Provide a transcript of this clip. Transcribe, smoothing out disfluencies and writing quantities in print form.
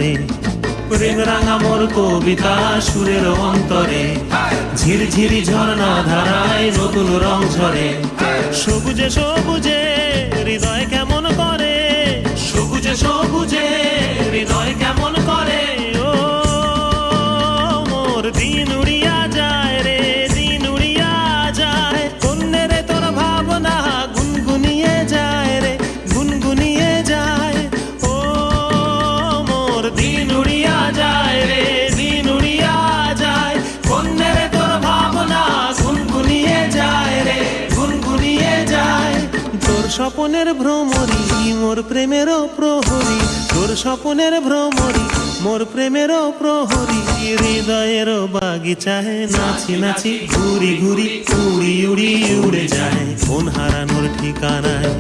ঝরে প্রেম রাঙা মোর কবিতা সুরের অন্তরে ঝিরঝিরি ঝর্ণা ধারায় নতুন রং ঝরে সবুজে সবুজে হৃদয় কেমন করে সবুজে সবুজে হৃদয় কেমন করে ও মোর দিন উড়িয়া যায় রে দিন উড়িয়া যায় কন্যে রে তোর ভাবনা গুনগুনিয়ে যায় রে গুনগুনিয়ে যায় ও মোর দিন উড়িয়া যায় রে দিন উড়িয়া যায় কন্যে রে তোর ভাবনা গুনগুনিয়ে যায় রে গুনগুনিয়ে যায় তোর স্বপনের ভ্রমরি মোর প্রেমেরও প্রহরী তোর স্বপনের ভ্রমরি মোর প্রেমেরও প্রহরী হৃদয়ের বাগিচায় নাচি নাচি ঘুরি ঘুরি উড়ি উড়ি উড়ে যায় কোন হারানোর ঠিকানায়